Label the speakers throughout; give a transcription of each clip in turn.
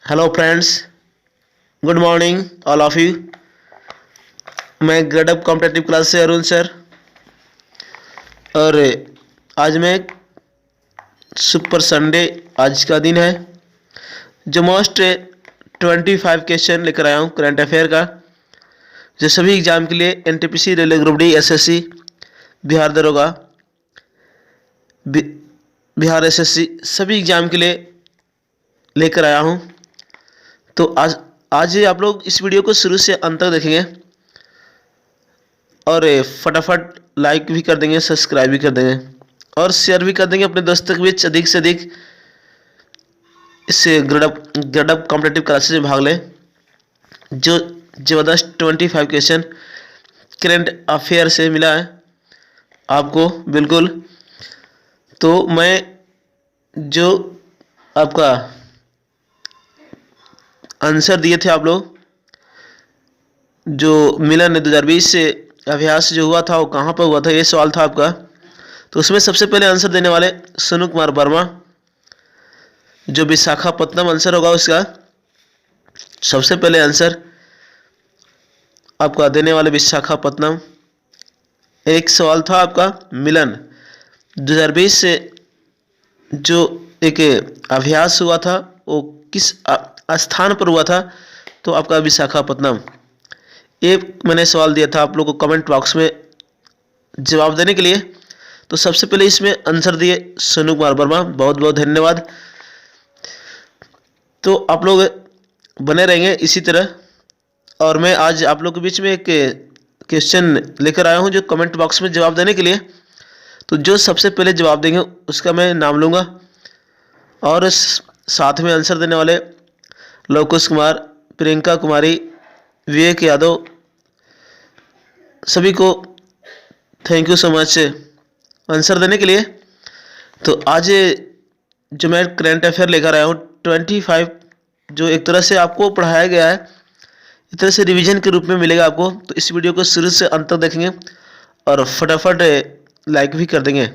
Speaker 1: Hello friends, good morning all of you. मैं grade up competitive class से Arun sir. और आज मैं सुपर संडे आज का दिन है जो मोस्ट 25 क्वेश्चन लेकर आया हूँ करंट अफेयर का, जो सभी एग्जाम के लिए NTPC, railway group D, SSC, Bihar दरोगा, बिहार एसएससी सभी एग्जाम के लिए लेकर आया हूँ। तो आज आप लोग इस वीडियो को शुरू से अंत तक देखेंगे और फटाफट लाइक भी कर देंगे, सब्सक्राइब भी कर देंगे और शेयर भी कर देंगे अपने दोस्तों के बीच। अधिक से अधिक इस ग्रेड अप कॉम्पिटेटिव क्लासेस में भाग लें, जो ज़बरदस्त 25 क्वेश्चन करंट अफेयर से मिला है आपको। बिल्कुल, तो मैं जो आपका आंसर दिए थे आप लोग, जो मिलन 2020 से अभ्यास जो हुआ था वो कहाँ पर हुआ था, ये सवाल था आपका। तो उसमें सबसे पहले आंसर देने वाले सोनू कुमार वर्मा, जो विशाखापत्तनम आंसर होगा उसका। सबसे पहले आंसर आपका देने वाले विशाखापत्तनम। एक सवाल था आपका मिलन 2020 से जो एक अभ्यास हुआ था वो किस स्थान पर हुआ था, तो आपका विशाखापत्तनम। ये मैंने सवाल दिया था आप लोगों को कमेंट बॉक्स में जवाब देने के लिए। तो सबसे पहले इसमें आंसर दिए सोनू कुमार वर्मा, बहुत बहुत धन्यवाद। तो आप लोग बने रहेंगे इसी तरह, और मैं आज आप लोग के बीच में एक क्वेश्चन लेकर आया हूं जो कमेंट बॉक्स में जवाब देने के लिए। तो जो सबसे पहले जवाब देंगे उसका मैं नाम लूँगा, और साथ में आंसर देने वाले लोकेश कुमार, प्रियंका कुमारी, विवेक यादव, सभी को thank you so much answer देने के लिए। तो आज जो मैं करंट अफेयर लेकर आया हूँ 25, जो एक तरह से आपको पढ़ाया गया है, एक तरह से रिवीजन के रूप में मिलेगा आपको। तो इस वीडियो को शुरू से अंत तक देखेंगे और फटाफट लाइक भी कर देंगे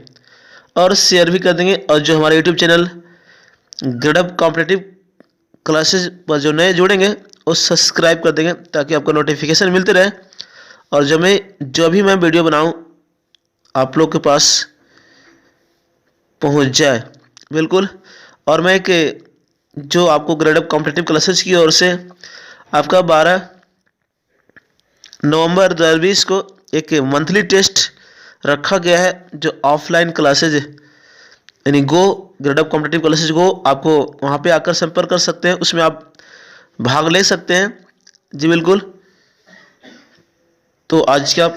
Speaker 1: और शेयर भी कर देंगे। और जो हमारे YouTube channel grade up competitive classes पर जो नए जुड़ेंगे वो सब्सक्राइब कर देंगे, ताकि आपको नोटिफिकेशन मिलते रहे और जो भी मैं वीडियो बनाऊं आप लोग के पास पहुंच जाए। बिल्कुल, और मैं एक जो आपको ग्रेड अप कॉम्पिटेटिव क्लासेस की ओर से आपका 12 नवंबर 2020 को एक मंथली टेस्ट रखा गया है, जो ऑफलाइन क्लासेज यानी गो ग्रेड अप कॉम्पिटेटिव क्लासेज गो, आपको वहाँ पे आकर संपर्क कर सकते हैं, उसमें आप भाग ले सकते हैं। जी बिल्कुल। तो आज का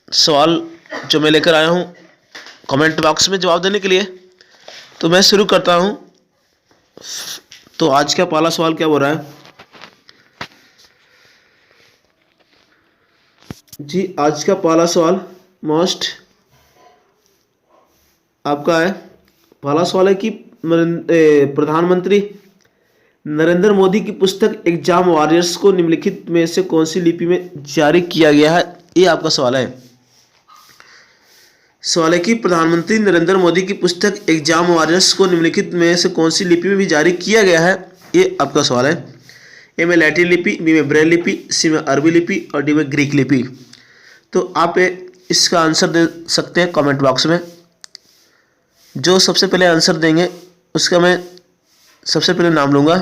Speaker 1: सवाल जो मैं लेकर आया हूँ कमेंट बॉक्स में जवाब देने के लिए, तो मैं शुरू करता हूँ। तो आज का पहला सवाल क्या बोल रहा है जी? आज का पहला सवाल मोस्ट आपका है, पहला सवाल है कि प्रधानमंत्री नरेंद्र मोदी की पुस्तक एग्जाम वॉरियर्स को निम्नलिखित में से कौन सी लिपि में जारी किया गया है? ये आपका सवाल है। सवाल है कि प्रधानमंत्री नरेंद्र मोदी की पुस्तक एग्जाम वॉरियर्स को निम्नलिखित में से कौन सी लिपि में भी जारी किया गया है? ये आपका सवाल है। ए में लैटिन लिपि, बी में ब्रेल लिपि, सी में अरबी लिपि और डी में ग्रीक लिपि। तो आप इसका आंसर दे सकते हैं कमेंट बॉक्स में। जो सबसे पहले आंसर देंगे उसका मैं सबसे पहले नाम लूँगा,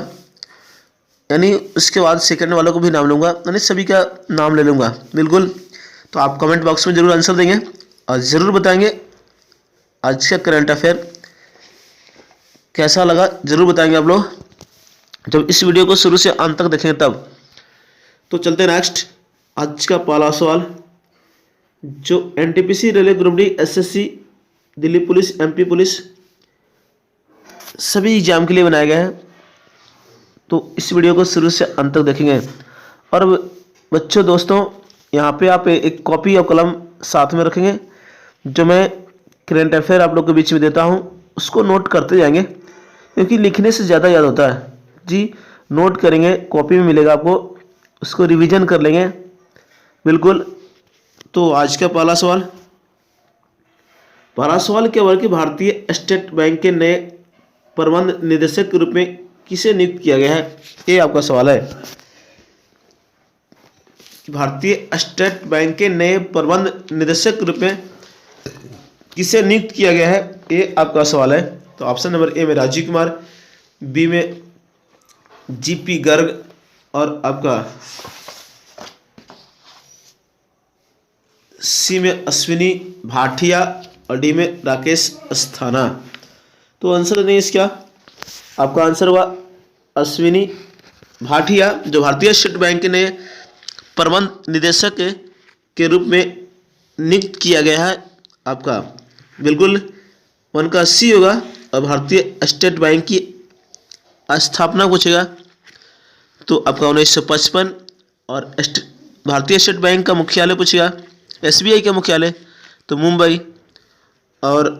Speaker 1: यानी उसके बाद सेकंड वालों को भी नाम लूँगा, यानी सभी का नाम ले लूँगा। बिल्कुल, तो आप कमेंट बॉक्स में ज़रूर आंसर देंगे और ज़रूर बताएंगे आज का करंट अफेयर कैसा लगा, ज़रूर बताएंगे आप लोग जब इस वीडियो को शुरू से अंत तक देखेंगे तब। तो चलते हैं नेक्स्ट। आज का पहला सवाल जो NTPC, railway group D, SSC, Delhi police, MP police सभी एग्जाम के लिए बनाया गया है, तो इस वीडियो को शुरू से अंत तक देखेंगे। और बच्चों, दोस्तों, यहाँ पे आप एक कॉपी और कलम साथ में रखेंगे। जो मैं करंट अफेयर आप लोग के बीच में देता हूँ उसको नोट करते जाएंगे, क्योंकि लिखने से ज़्यादा याद होता है जी। नोट करेंगे, कॉपी में मिलेगा आपको, उसको रिवीजन कर लेंगे। बिल्कुल। तो आज का पहला सवाल क्या हुआ कि भारतीय स्टेट बैंक के नए प्रबंध निदेशक के रूप में किसे नियुक्त किया गया है? ये आपका सवाल है। भारतीय स्टेट बैंक के नए प्रबंध निदेशक रूप में किसे नियुक्त किया गया है? ये आपका सवाल है। तो ऑप्शन नंबर ए में राजीव कुमार, बी में जीपी गर्ग और आपका सी में अश्विनी भाटिया और डी में राकेश अस्थाना। तो आंसर नहीं इसका, आपका आंसर हुआ अश्विनी भाटिया, जो भारतीय स्टेट बैंक के नए प्रबंध निदेशक के रूप में नियुक्त किया गया है। आपका बिल्कुल 1 का सी होगा। और भारतीय स्टेट बैंक की स्थापना पूछेगा तो आपका 1955। और भारतीय स्टेट बैंक का मुख्यालय पूछेगा, एसबीआई का मुख्यालय तो मुंबई। और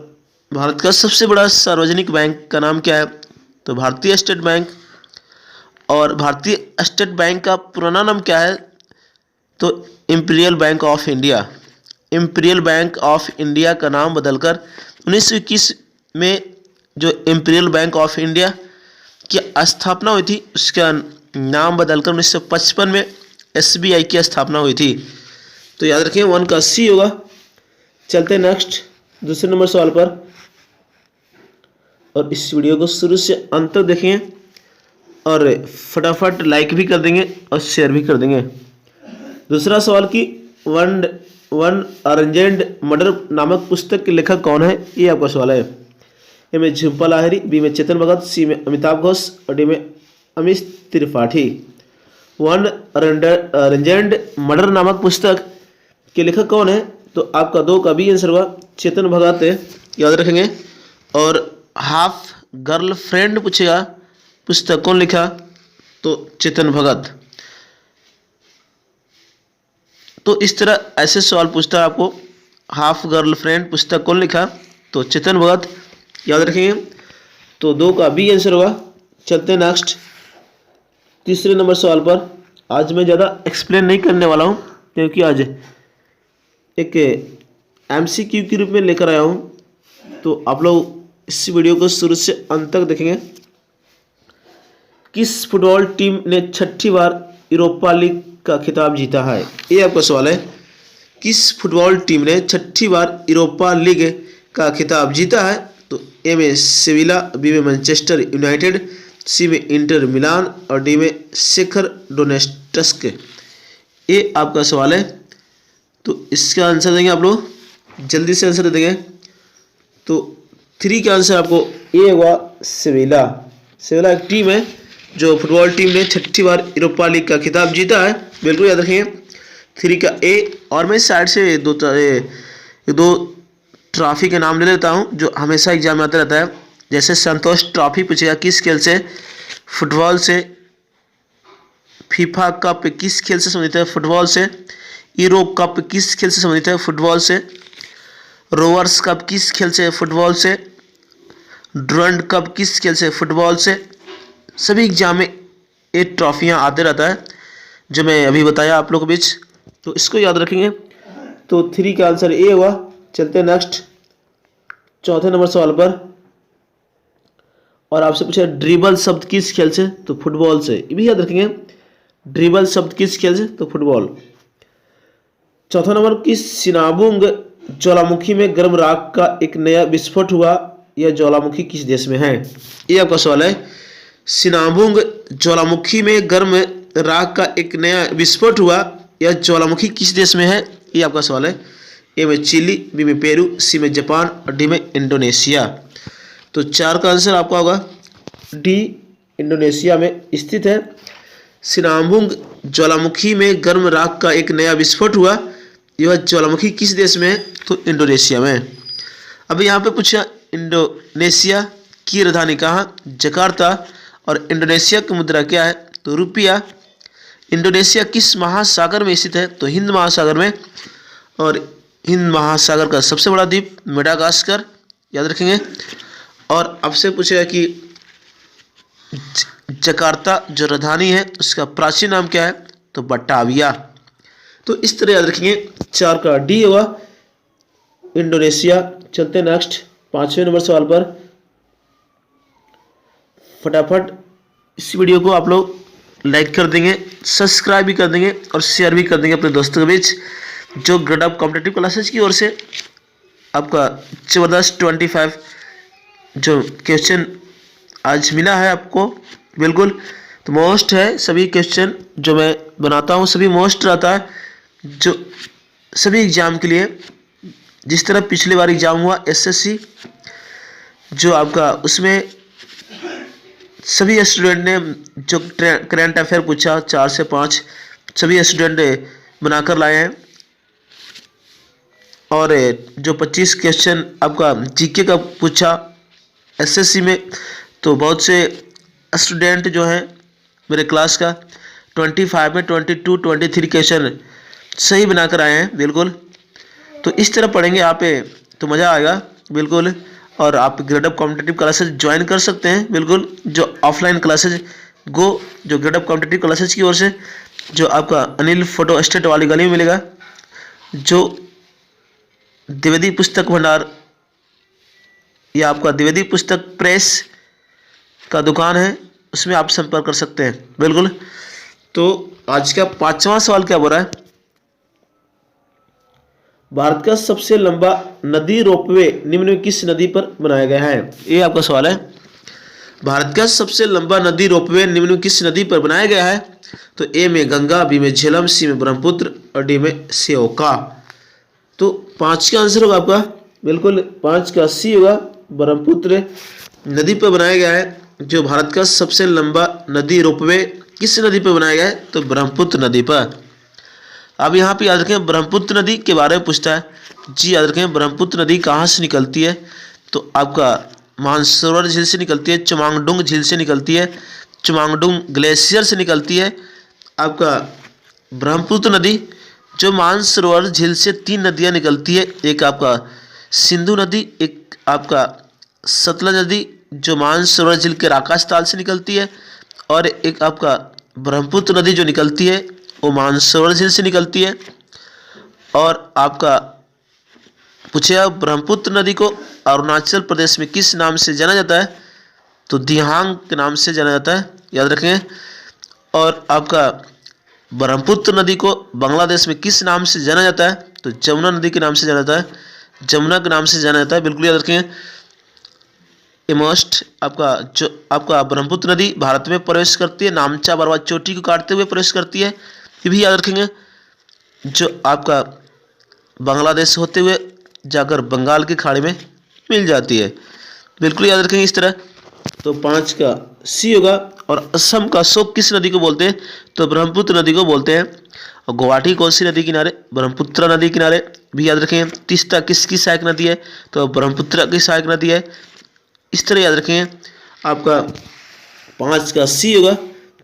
Speaker 1: भारत का सबसे बड़ा सार्वजनिक बैंक का नाम क्या है? तो भारतीय स्टेट बैंक। और भारतीय स्टेट बैंक का पुराना नाम क्या है? तो imperial bank of India. Imperial bank of India का नाम बदलकर 1921 में जो इंपीरियल बैंक ऑफ इंडिया की स्थापना हुई थी, उसका नाम बदलकर 1955 में एसबीआई की स्थापना हुई थी। तो याद रखिए 1 का सी होगा। चलते हैं नेक्स्ट दूसरे नंबर सवाल पर, और इस वीडियो को शुरू से अंत तक देखेंगे और फटाफट लाइक भी कर देंगे और शेयर भी कर देंगे। दूसरा सवाल कि वन अरेंज्ड मर्डर नामक पुस्तक के लेखक कौन है? ये आपका सवाल है। ए में झुम्पा लाहिरी, बी में चेतन भगत, सी में अमिताभ घोष और डी में Amish Tripathi. One arranged murder नामक पुस्तक के लेखक कौन है? तो आपका 2 का बी आंसर हुआ चेतन भगत है, याद रखेंगे। और हाफ गर्ल फ्रेंड पूछेगा, पुस्तक कौन लिखा? तो चेतन भगत। तो इस तरह ऐसे सवाल पूछता है आपको, हाफ गर्ल फ्रेंड पुस्तक कौन लिखा? तो चेतन भगत, याद रखेंगे। तो 2 का बी आंसर होगा। चलते हैं नेक्स्ट तीसरे नंबर सवाल पर। आज मैं ज़्यादा एक्सप्लेन नहीं करने वाला हूँ, क्योंकि आज एक एमसीक्यू के रूप में लेकर आया हूँ। तो आप लोग इस वीडियो को शुरू से अंत तक देखेंगे। किस फुटबॉल टीम ने 6ठी बार यूरोपा लीग का खिताब जीता है? ये आपका सवाल है। किस फुटबॉल टीम ने 6ठी बार यूरोपा लीग का खिताब जीता है? तो ए में सेविला, बी में मैनचेस्टर यूनाइटेड, सी में इंटर मिलान और डी में शेखर डोनेट्स्क। ये आपका सवाल है। तो इसका आंसर देंगे आप लोग, जल्दी से आंसर देंगे। तो 3 का आंसर आपको ए हुआ सेविला। सेविला एक टीम है जो फुटबॉल टीम ने 6ठी बार यूरोपा लीग का खिताब जीता है, बिल्कुल याद रखेंगे। 3 का ए। और मैं साइड से दो ट्रॉफी के नाम ले लेता हूं जो हमेशा एग्जाम में आता रहता है। जैसे संतोष ट्रॉफी पूछेगा किस खेल से? फुटबॉल से। फीफा कप किस खेल से संबंधित है? फुटबॉल से। यूरो कप किस खेल से संबंधित है? फुटबॉल से। रोवर्स कप किस खेल से? फुटबॉल से। ड्यूरंड कप किस खेल से? फुटबॉल से। सभी एग्जाम में ये ट्रॉफियाँ आते रहता है जो मैं अभी बताया आप लोगों के बीच, तो इसको याद रखेंगे। तो 3 का आंसर ए हुआ। चलते हैं नेक्स्ट चौथे नंबर सवाल पर, और आपसे पूछा ड्रिबल शब्द किस खेल से? तो फुटबॉल से। ये भी याद रखेंगे, ड्रिबल शब्द किस खेल से? तो फुटबॉल। चौथा नंबर की सिनाबुंग ज्वालामुखी में गर्म राख का एक नया विस्फोट हुआ, यह ज्वालामुखी किस देश में है? ये आपका सवाल है। सिनाबुंग ज्वालामुखी में गर्म राख का एक नया विस्फोट हुआ, यह ज्वालामुखी किस देश में है? ये आपका सवाल है। ए में चिली, बी में पेरू, सी में जापान और डी में इंडोनेशिया। तो 4 का आंसर आपका होगा डी, इंडोनेशिया में स्थित है। सिनाबुंग ज्वालामुखी में गर्म राख का एक नया विस्फोट हुआ, यह ज्वालामुखी किस देश में है? तो इंडोनेशिया में। अब यहाँ पे पूछा इंडोनेशिया की राजधानी कहाँ? जकार्ता। और इंडोनेशिया की मुद्रा क्या है? तो रुपया। इंडोनेशिया किस महासागर में स्थित है? तो हिंद महासागर में। और हिंद महासागर का सबसे बड़ा द्वीप मेडागास्कर, याद रखेंगे। और आपसे पूछेगा कि जकार्ता जो राजधानी है उसका प्राचीन नाम क्या है? तो बटाविया। तो इस तरह याद रखेंगे। 4 का डी होगा इंडोनेशिया। चलते हैं नेक्स्ट 5वें नंबर सवाल पर। फटाफट इस वीडियो को आप लोग लाइक कर देंगे, सब्सक्राइब भी कर देंगे और शेयर भी कर देंगे अपने दोस्तों के बीच। जो ग्रेड ऑफ कॉम्पिटेटिव क्लासेज की ओर से आपका ज़बरदस्त 25 जो क्वेश्चन आज मिला है आपको, बिल्कुल तो मोस्ट है। सभी क्वेश्चन जो मैं बनाता हूँ सभी मोस्ट रहता है, जो सभी एग्ज़ाम के लिए। जिस तरह पिछली बार एग्ज़ाम हुआ एसएससी, जो आपका उसमें सभी स्टूडेंट ने जो करंट अफेयर पूछा 4 से 5 सभी स्टूडेंट बनाकर लाए हैं। और जो 25 क्वेश्चन आपका जीके का पूछा एसएससी में, तो बहुत से स्टूडेंट जो हैं मेरे क्लास का 25 में 22 23 क्वेश्चन सही बनाकर आए हैं, बिल्कुल। तो इस तरह पढ़ेंगे आप तो मज़ा आएगा, बिल्कुल। और आप grade of competitive classes join कर सकते हैं, बिल्कुल। जो ऑफलाइन क्लासेज गो, जो ग्रेड ऑफ कॉम्पिटेटिव क्लासेज की ओर से, जो आपका अनिल फोटो स्टेट वाली गली में मिलेगा, जो द्विवेदी पुस्तक भंडार या आपका द्विवेदी पुस्तक प्रेस का दुकान है, उसमें आप संपर्क कर सकते हैं, बिल्कुल। तो आज का 5वां सवाल क्या बोल रहा है? भारत का सबसे लंबा नदी रोपवे निम्न में किस नदी पर बनाया गया है? ये आपका सवाल है। भारत का सबसे लंबा नदी रोपवे निम्न में किस नदी पर बनाया गया है? तो ए में गंगा, बी में झेलम, सी में ब्रह्मपुत्र और डी में स्योका। तो 5 का आंसर होगा आपका, बिल्कुल 5 का सी होगा, ब्रह्मपुत्र नदी पर बनाया गया है। जो भारत का सबसे लंबा नदी रोपवे किस नदी पर बनाया गया है? तो ब्रह्मपुत्र नदी पर। अब यहाँ पे याद रखें ब्रह्मपुत्र नदी के बारे में पूछता है जी। याद रखें ब्रह्मपुत्र नदी कहाँ से निकलती है? तो आपका मानसरोवर झील से निकलती है, चुमांगडुंग झील से निकलती है, चुमांगडुंग ग्लेशियर से निकलती है। आपका ब्रह्मपुत्र नदी जो मानसरोवर झील से 3 नदियाँ निकलती है, एक आपका सिंधु नदी, एक आपका सतलज नदी जो मानसरोवर झील के राकाश ताल से निकलती है, और एक आपका ब्रह्मपुत्र नदी जो निकलती है वो मानसरोवर झील से निकलती है। और आपका पूछेगा ब्रह्मपुत्र नदी को अरुणाचल प्रदेश में किस नाम से जाना जाता है? तो दिहांग के नाम से जाना जाता है, याद रखें। और आपका ब्रह्मपुत्र नदी को बांग्लादेश में किस नाम से जाना जाता है? तो जमुना नदी के नाम से जाना जाता है, जमुना के नाम से जाना जाता है, बिल्कुल याद रखें। मोस्ट आपका जो आपका ब्रह्मपुत्र नदी भारत में प्रवेश करती है, नामचा बरवा चोटी को काटते हुए प्रवेश करती है, ये भी याद रखेंगे। जो आपका बांग्लादेश होते हुए जाकर बंगाल की खाड़ी में मिल जाती है, बिल्कुल याद रखेंगे इस तरह। तो 5 का सी होगा। और असम का शोक किस नदी को बोलते हैं? तो ब्रह्मपुत्र नदी को बोलते हैं। और गुवाहाटी कौन सी नदी किनारे? ब्रह्मपुत्र नदी किनारे, भी याद रखें। तीस्ता किसकी सहायक नदी है? तो ब्रह्मपुत्र की सहायक नदी है, इस तरह याद रखें। आपका 5 का सी होगा।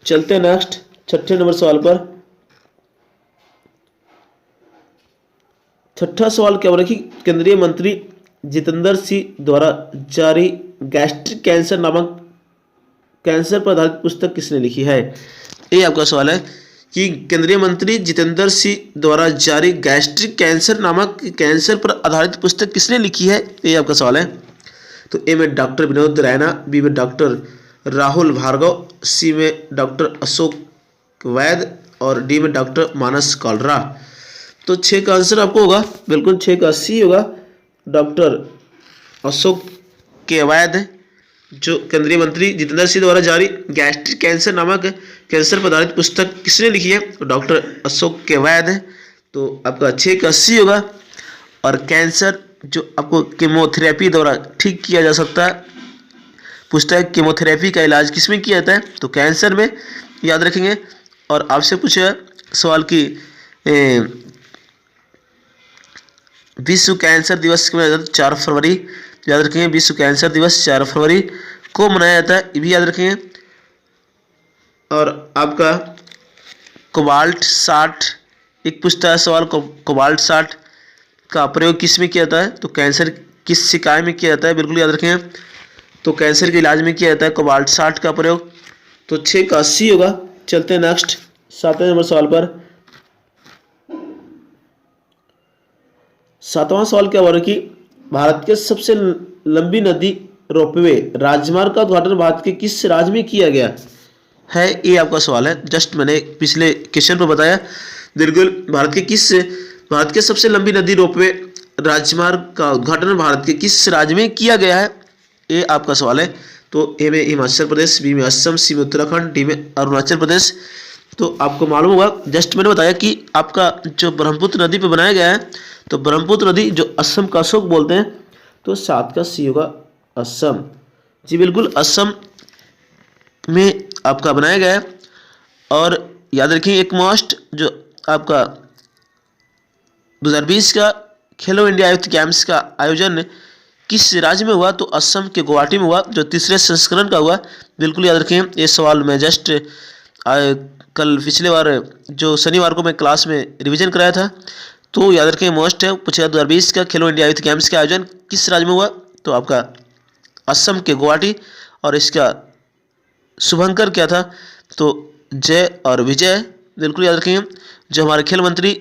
Speaker 1: चलते हैं नेक्स्ट 6ठे नंबर सवाल पर। 6ठा सवाल क्या बोला कि केंद्रीय मंत्री जितेंद्र सिंह द्वारा जारी गैस्ट्रिक कैंसर नामक कैंसर पर आधारित पुस्तक किसने लिखी है? ये आपका सवाल है कि केंद्रीय मंत्री जितेंद्र सिंह द्वारा जारी गैस्ट्रिक कैंसर नामक कैंसर पर आधारित पुस्तक किसने लिखी है? ये आपका सवाल है। तो ए में डॉक्टर विनोद रैना, बी में डॉक्टर राहुल भार्गव, सी में डॉक्टर अशोक वैद और डी में डॉक्टर मानस कालरा। तो 6 का आंसर आपको होगा, बिल्कुल 6 का सी होगा, डॉक्टर अशोक वैद। जो केंद्रीय मंत्री जितेंद्र सिंह द्वारा जारी गैस्ट्रिक कैंसर नामक कैंसर पर आधारित पुस्तक किसने लिखी है? तो डॉक्टर अशोक वैद है। तो आपका 6 का सी होगा। और कैंसर जो आपको कीमोथेरेपी द्वारा ठीक किया जा सकता है, पूछता है कीमोथेरेपी का इलाज किसमें किया जाता है? तो कैंसर में, याद रखेंगे। और आपसे पूछा सवाल की विश्व कैंसर दिवस कब मनाया जाता है? 4 फरवरी, याद रखेंगे। विश्व कैंसर दिवस 4 फरवरी को मनाया जाता है, ये भी याद रखेंगे। और आपका कोबाल्ट 60 एक पूछता है सवाल, कोबाल्ट 60 का प्रयोग किस में किया जाता है? तो कैंसर किस शिकाय में किया जाता है, बिल्कुल याद रखें। तो कैंसर के इलाज में किया जाता है कोबाल्ट 60 का प्रयोग। तो 6 का सी होगा। चलते हैं नेक्स्ट 7वें नंबर सवाल पर। 7वां सवाल क्या बोल रहा है कि भारत के सबसे लंबी नदी रोपवे राजमार्ग का उद्घाटन भारत के किस राज्य में किया गया? है, ये आपका सवाल है। जस्ट मैंने पिछले क्वेश्चन पर बताया। बिल्कुल, भारत के सबसे लंबी नदी रोपवे राजमार्ग का उद्घाटन भारत के किस राज्य में किया गया है, ये आपका सवाल है। तो ए में हिमाचल प्रदेश, बी में असम, सी में उत्तराखंड, डी में अरुणाचल प्रदेश। तो आपको मालूम होगा, जस्ट मैंने बताया कि आपका जो ब्रह्मपुत्र नदी पे बनाया गया है, तो ब्रह्मपुत्र नदी जो असम का अशोक बोलते हैं, तो 7 का सी होगा असम। जी बिल्कुल, असम में आपका बनाया गया है। और याद रखिए, एक मोस्ट जो आपका 2020 का खेलो इंडिया यूथ गेम्स का आयोजन किस राज्य में हुआ, तो असम के गुवाहाटी में हुआ, जो तीसरे संस्करण का हुआ। बिल्कुल याद रखें, ये सवाल मैं जस्ट कल पिछले बार जो शनिवार को मैं क्लास में रिवीजन कराया था, तो याद रखें मोस्ट है पूछेगा 2020 का खेलो इंडिया यूथ गेम्स का आयोजन किस राज्य में हुआ, तो आपका असम के गुवाहाटी। और इसका शुभंकर क्या था, तो जय और विजय। बिल्कुल याद रखेंगे, जो हमारे खेल मंत्री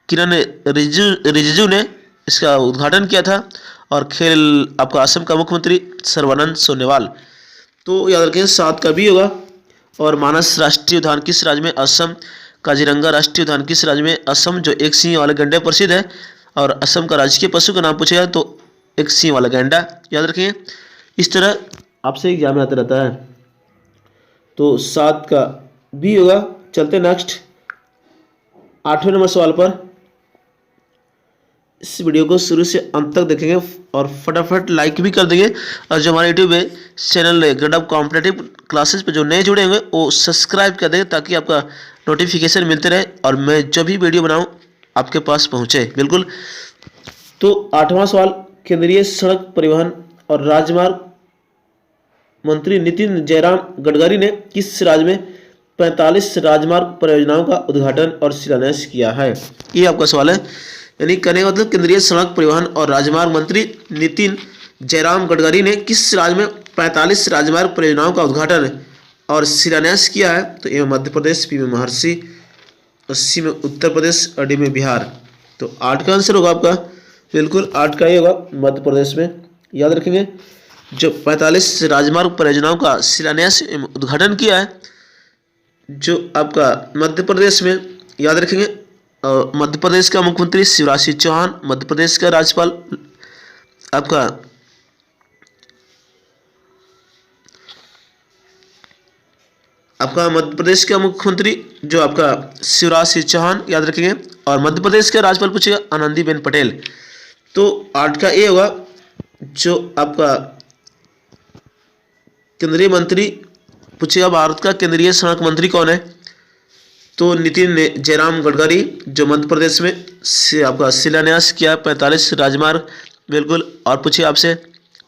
Speaker 1: किरण रिजिजू ने इसका उद्घाटन किया था, और खेल आपका असम का मुख्यमंत्री सर्बानंद सोनोवाल। तो याद रखें 7 का बी होगा। और मानस राष्ट्रीय उद्यान किस राज्य में, असम। काजीरंगा राष्ट्रीय उद्यान किस राज्य में, असम, जो एक सिंह वाले गैंडे प्रसिद्ध है। और असम का राजकीय पशु का नाम पूछेगा तो एक सिंह वाला गैंडा। याद रखिए, इस तरह आपसे एग्जाम में आता रहता है। तो 7 का बी होगा। चलते नेक्स्ट 8वें नंबर सवाल पर। इस वीडियो को शुरू से अंत तक देखेंगे और फटाफट लाइक भी कर देंगे। और जो हमारे यूट्यूब पे चैनल गडअप कॉम्पिटेटिव क्लासेस पे जो नए जुड़े होंगे वो सब्सक्राइब कर देंगे, ताकि आपका नोटिफिकेशन मिलते रहे और मैं जब भी वीडियो बनाऊं आपके पास पहुंचे। बिल्कुल, तो 8वां सवाल, केंद्रीय सड़क परिवहन और राजमार्ग मंत्री नितिन जयराम गडकरी ने किस राज्य में 45 राजमार्ग परियोजनाओं का उद्घाटन और शिलान्यास किया है, ये आपका सवाल है। यानी कहने का मतलब, केंद्रीय सड़क परिवहन और राजमार्ग मंत्री नितिन जयराम गडकरी ने किस राज्य में 45 राजमार्ग परियोजनाओं का उद्घाटन और शिलान्यास किया है, तो ए में मध्य प्रदेश, बी में महर्षि, सी में उत्तर प्रदेश और डी में बिहार। तो 8 का आंसर होगा आपका। बिल्कुल 8 का ही होगा, मध्य प्रदेश में। याद रखेंगे, जो 45 राजमार्ग परियोजनाओं का शिलान्यास उद्घाटन किया है जो आपका मध्य प्रदेश में, याद रखेंगे, मध्य प्रदेश का मुख्यमंत्री शिवराज सिंह चौहान, मध्य प्रदेश का राज्यपाल आपका मध्य प्रदेश का मुख्यमंत्री जो आपका शिवराज सिंह चौहान, याद रखेंगे। और मध्य प्रदेश का राज्यपाल पूछेगा आनंदीबेन पटेल। तो 8 का ए होगा। जो आपका केंद्रीय मंत्री पूछेगा, भारत का केंद्रीय सड़क मंत्री कौन है, तो नितिन जयराम गडकरी, जो मध्य प्रदेश में से आपका शिलान्यास किया 45 राजमार्ग। बिल्कुल, और पूछिए आपसे,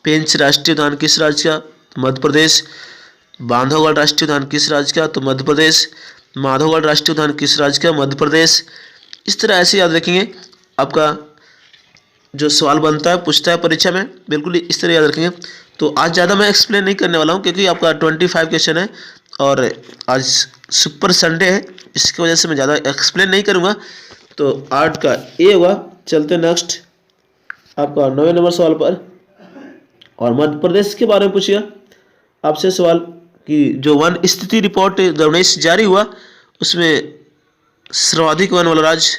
Speaker 1: पेंच राष्ट्रीय उद्यान किस राज्य का, मध्य प्रदेश। बांधवगढ़ राष्ट्रीय उद्यान किस राज्य का, तो मध्य प्रदेश। माधवगढ़ राष्ट्रीय उद्यान किस राज्य का, मध्य प्रदेश। इस तरह ऐसे याद रखेंगे, आपका जो सवाल बनता है पूछता है परीक्षा में, बिल्कुल इस तरह याद रखेंगे। तो आज ज़्यादा मैं एक्सप्लेन नहीं करने वाला हूँ, क्योंकि आपका 25 क्वेश्चन है और आज सुपर संडे है, इसकी वजह से मैं ज़्यादा एक्सप्लेन नहीं करूँगा। तो 8 का ए होगा। चलते नेक्स्ट आपका 9वें नंबर सवाल पर। और मध्य प्रदेश के बारे में पूछिएगा आपसे सवाल कि जो वन स्थिति रिपोर्ट 2019 जारी हुआ, उसमें सर्वाधिक वन वाला राज्य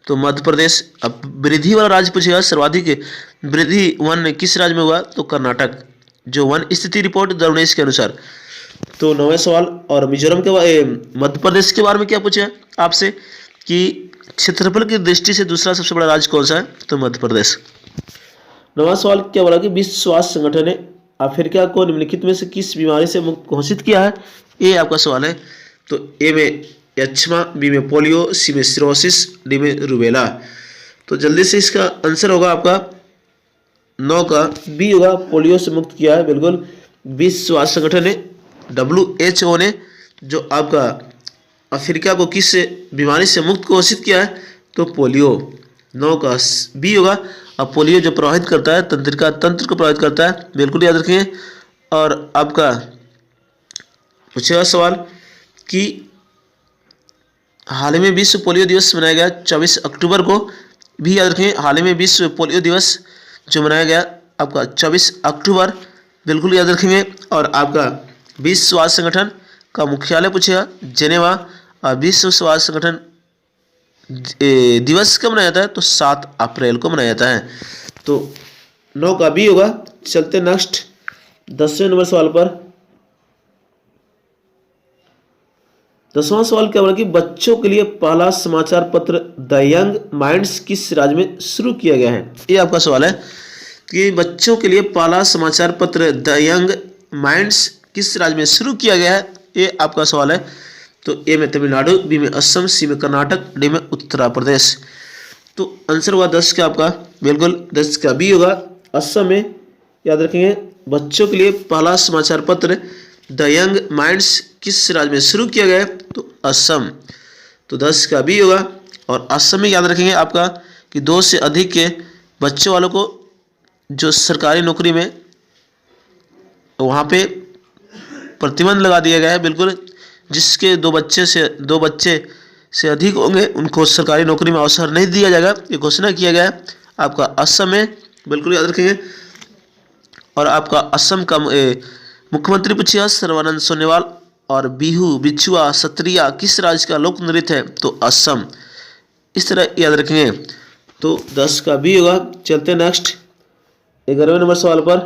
Speaker 1: तो मध्य प्रदेश। अब वृद्धि वाला राज्य पूछेगा, सर्वाधिक वृद्धि वन किस राज्य में हुआ, तो कर्नाटक, जो वन स्थिति रिपोर्ट 2019 के अनुसार। तो 9वें सवाल। और मिजोरम के मध्य प्रदेश के बारे में क्या पूछा आपसे कि क्षेत्रफल की दृष्टि से दूसरा सबसे बड़ा राज्य कौन सा है, तो मध्य प्रदेश। 9वां सवाल क्या बोला कि विश्व स्वास्थ्य संगठन ने अफ्रीका को निम्नलिखित में से किस बीमारी से मुक्त घोषित किया है, ये आपका सवाल है। तो ए में यक्ष्मा, बी में पोलियो, सी में सिरोसिस, डी में रूबेला। तो जल्दी से इसका आंसर होगा आपका 9 का बी होगा, पोलियो से मुक्त किया है। बिल्कुल, विश्व स्वास्थ्य संगठन ने WHO ने जो आपका अफ्रीका को किस बीमारी से मुक्त घोषित किया है, तो पोलियो। 9 का बी होगा। अब पोलियो जो प्रभावित करता है तंत्र को प्रभावित करता है, बिल्कुल याद रखेंगे। और आपका पूछेगा सवाल कि हाल ही में विश्व पोलियो दिवस मनाया गया 24 अक्टूबर को, भी याद रखेंगे। हाल ही में विश्व पोलियो दिवस जो मनाया गया आपका 24 अक्टूबर, बिल्कुल याद रखेंगे। और आपका विश्व स्वास्थ्य संगठन का मुख्यालय पूछेगा जेनेवा। और विश्व स्वास्थ्य संगठन दिवस कब मनाया जाता है? तो 7 अप्रैल को मनाया जाता है। तो 9 का बी होगा। चलते नेक्स्ट 10वें नंबर सवाल पर। 10वां सवाल क्या बोला कि बच्चों के लिए पहला समाचार पत्र द यंग माइंड्स किस राज्य में शुरू किया गया है? ये आपका सवाल है कि बच्चों के लिए पहला समाचार पत्र द यंग माइंड्स किस राज्य में शुरू किया गया है? ये आपका सवाल है। तो ए में तमिलनाडु, बी में असम, सी में कर्नाटक, डी में उत्तर प्रदेश। तो आंसर हुआ 10 का आपका, बिल्कुल 10 का बी होगा, असम में। याद रखेंगे बच्चों के लिए पहला समाचार पत्र द यंग माइंड्स किस राज्य में शुरू किया गया है? तो असम। तो 10 का बी होगा। और असम में याद रखेंगे आपका कि 2 से अधिक के बच्चों वालों को जो सरकारी नौकरी में वहाँ पे प्रतिबंध लगा दिया गया है। बिल्कुल जिसके 2 बच्चे से अधिक होंगे उनको सरकारी नौकरी में अवसर नहीं दिया जाएगा, ये घोषणा किया गया है आपका असम में। बिल्कुल याद रखेंगे। और आपका असम का मुख्यमंत्री पूछिएगा सर्बानंद सोनोवाल। और बिहू, बिछुआ, सत्रिया किस राज्य का लोक नृत्य है? तो असम। इस तरह याद रखेंगे। तो 10 का बी होगा। चलते नेक्स्ट 11वें नंबर सवाल पर।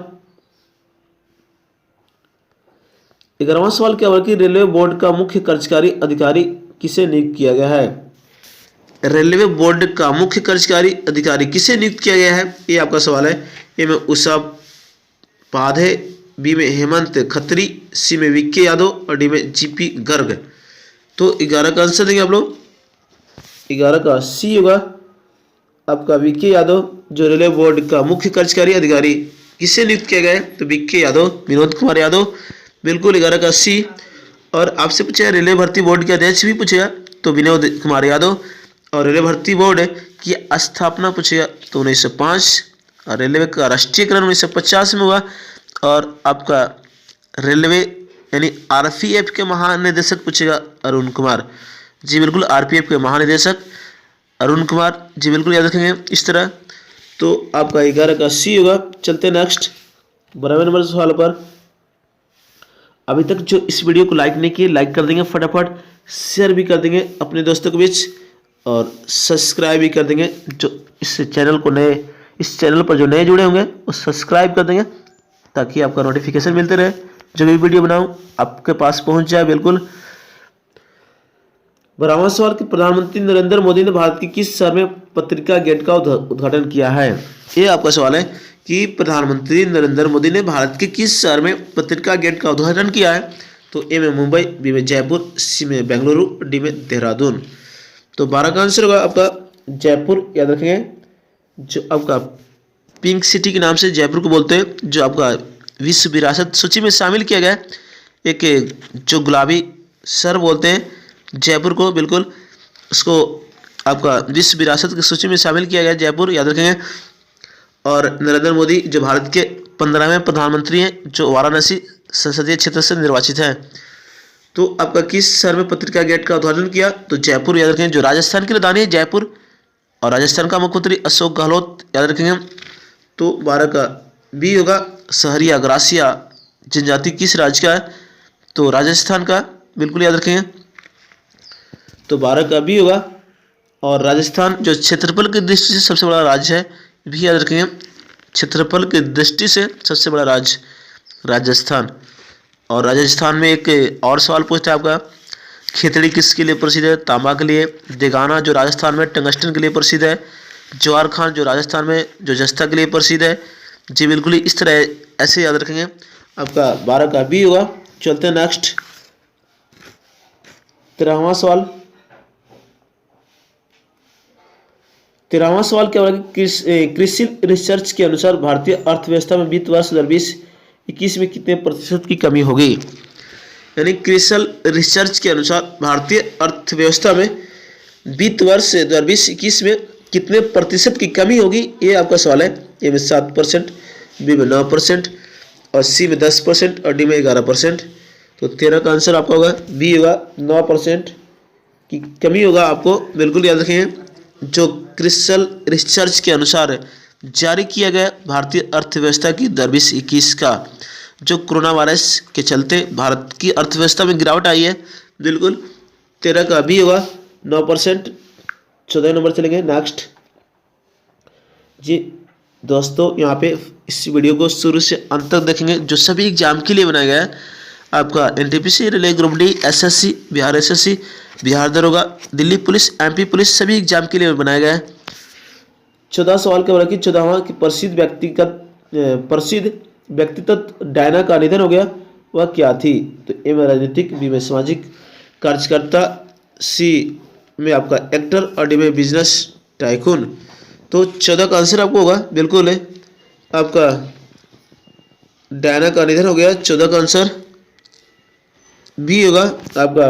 Speaker 1: 11वां सवाल क्या होगा कि रेलवे बोर्ड का मुख्य कार्यकारी अधिकारी किसे नियुक्त किया गया है? रेलवे बोर्ड का मुख्य कार्यकारी अधिकारी किसे नियुक्त किया गया है? ये आपका सवाल है। ए में उषा पाधे, बी में हेमंत खत्री, सी में वीके यादव और डी में जीपी गर्ग। तो 11 का आंसर देंगे आप लोग। 11 का सी होगा आपका वीके यादव। जो रेलवे बोर्ड का मुख्य कार्यकारी अधिकारी किसे नियुक्त किया गया है? तो वीके यादव, विनोद कुमार यादव। बिल्कुल 11 का सी। और आपसे पूछेगा रेलवे भर्ती बोर्ड के अध्यक्ष भी पूछेगा तो विनोद कुमार यादव। और रेलवे भर्ती बोर्ड की स्थापना पूछेगा तो 1905। और रेलवे का राष्ट्रीयकरण 1950 में हुआ। और आपका रेलवे यानी आरपीएफ के महानिदेशक पूछेगा अरुण कुमार जी। बिल्कुल आरपीएफ के महानिदेशक अरुण कुमार जी, बिल्कुल याद रखेंगे इस तरह। तो आपका 11 का सी होगा। चलते नेक्स्ट 12वें नंबर सवाल पर। अभी तक जो इस वीडियो को लाइक नहीं किए लाइक कर देंगे फटाफट, शेयर भी कर देंगे अपने दोस्तों के बीच और सब्सक्राइब भी कर देंगे। जो इस चैनल पर जो नए जुड़े होंगे वो सब्सक्राइब कर देंगे ताकि आपका नोटिफिकेशन मिलते रहे, जो भी वीडियो बनाऊं आपके पास पहुंच जाए। बिल्कुल 12वां सवाल कि प्रधानमंत्री नरेंद्र मोदी ने भारत के किस शहर में पत्रिका गेट का उद्घाटन किया है? ये आपका सवाल है कि प्रधानमंत्री नरेंद्र मोदी ने भारत के किस शहर में पत्रिका गेट का उद्घाटन किया है? तो ए में मुंबई, बी में जयपुर, सी में बेंगलुरु, डी में देहरादून। तो 12 का आंसर होगा आपका जयपुर। याद रखेंगे जो आपका पिंक सिटी के नाम से जयपुर को बोलते हैं, जो आपका विश्व विरासत सूची में शामिल किया गया है। एक जो गुलाबी शहर बोलते हैं जयपुर को, बिल्कुल उसको आपका विश्व विरासत की सूची में शामिल किया गया है जयपुर, याद रखेंगे। और नरेंद्र मोदी जो भारत के 15वें प्रधानमंत्री हैं जो वाराणसी संसदीय क्षेत्र से निर्वाचित हैं। तो आपका किस शहर में पत्रिका गेट का उद्घाटन किया? तो जयपुर। याद रखेंगे जो राजस्थान की राजधानी है जयपुर। और राजस्थान का मुख्यमंत्री अशोक गहलोत, याद रखेंगे। तो 12 का बी होगा। सहरिया ग्रासिया जनजाति किस राज्य का है? तो राजस्थान का, बिल्कुल याद रखेंगे। तो 12 का बी होगा। और राजस्थान जो क्षेत्रफल की दृष्टि से सबसे बड़ा राज्य है, भी याद रखेंगे। क्षेत्रफल की दृष्टि से सबसे बड़ा राज्य राजस्थान। और राजस्थान में एक और सवाल पूछता है आपका, खेतड़ी किसके लिए प्रसिद्ध है? तांबा के लिए। देगाना जो राजस्थान में टंगस्टन के लिए प्रसिद्ध है। जवार खान जो राजस्थान में जो जस्ता के लिए प्रसिद्ध है जी, बिल्कुल इस तरह ऐसे याद रखेंगे। आपका 12 का बी होगा। चलते हैं नेक्स्ट 13वां सवाल। 13वां सवाल क्या होगा कि कृषि रिसर्च के अनुसार भारतीय अर्थव्यवस्था में वित्त वर्ष 2020-21 में कितने प्रतिशत की कमी होगी? यानी कृषि रिसर्च के अनुसार भारतीय अर्थव्यवस्था में वित्त वर्ष 2020-21 में कितने प्रतिशत की कमी होगी, ये आपका सवाल है। ए में 7%, बी में 9% और सी में 10% और डी में 11%। तो 13 का आंसर आपका होगा बी होगा, 9% की कमी होगा आपको, बिल्कुल याद रखेंगे। जो क्रिसल रिसर्च के अनुसार जारी किया गया भारतीय अर्थव्यवस्था की 2020-21 का जो कोरोना वायरस के चलते भारत की अर्थव्यवस्था में गिरावट आई है, बिल्कुल 13 का बी होगा 9%। 14 नंबर चलेंगे नेक्स्ट जी। दोस्तों यहाँ पे इस वीडियो को शुरू से अंत तक देखेंगे, जो सभी एग्जाम के लिए बनाया गया है। आपका NTPC, railway group D, SSC, Bihar SSC, Bihar दरोगा, दिल्ली पुलिस, एमपी पुलिस, सभी एग्जाम के लिए बनाया गया है। 14 सवाल के बारे की 14वां कि प्रसिद्ध व्यक्तित्व डायना का निधन हो गया, वह क्या थी? तो ए में राजनीतिक, बी में सामाजिक कार्यकर्ता, सी में आपका एक्टर और डी में बिजनेस टाइकून। तो 14 का आंसर आपको होगा बिल्कुल है आपका डायना का निधन हो गया। 14 का आंसर बी होगा आपका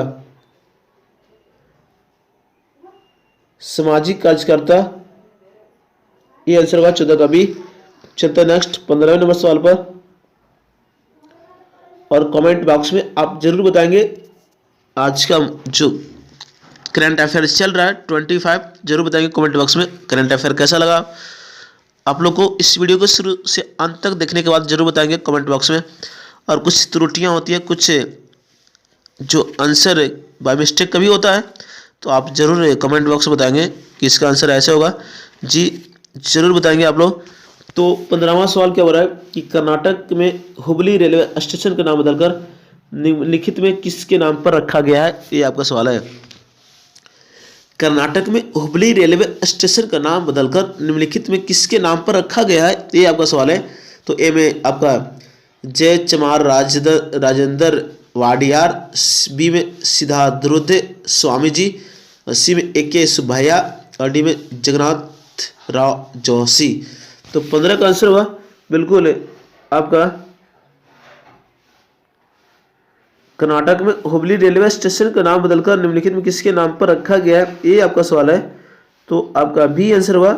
Speaker 1: सामाजिक कार्यकर्ता, ये आंसर होगा 14 का बी। चलते नेक्स्ट 15वें नंबर सवाल पर, और कमेंट बॉक्स में आप जरूर बताएंगे आज का जो करंट अफेयर चल रहा है 25, जरूर बताएंगे कमेंट बॉक्स में करंट अफेयर कैसा लगा। आप लोग को इस वीडियो को शुरू से अंत तक देखने के बाद जरूर बताएंगे कमेंट बॉक्स में। और कुछ त्रुटियां होती है, कुछ जो आंसर बाय मिस्टेक कभी होता है, तो आप जरूर कमेंट बॉक्स में बताएंगे कि इसका आंसर ऐसे होगा जी, जरूर बताएंगे आप लोग। तो 15वां सवाल क्या हो रहा है कि कर्नाटक में हुबली रेलवे स्टेशन का नाम बदलकर निम्नलिखित में किसके नाम पर रखा गया है? ये आपका सवाल है। कर्नाटक में हुबली रेलवे स्टेशन का नाम बदलकर निम्नलिखित में किसके नाम पर रखा गया है? ये आपका सवाल है। तो ए में आपका जय चमार राजेंद्र वाडियार, बी में सिद्धार्थ स्वामी जी, सी में AK सुब्बैया और डी में जगन्नाथ राव जोशी। तो 15 का आंसर हुआ बिल्कुल आपका कर्नाटक में हुबली रेलवे स्टेशन का नाम बदलकर निम्नलिखित में किसके नाम पर रखा गया है? ये आपका सवाल है। तो आपका बी आंसर हुआ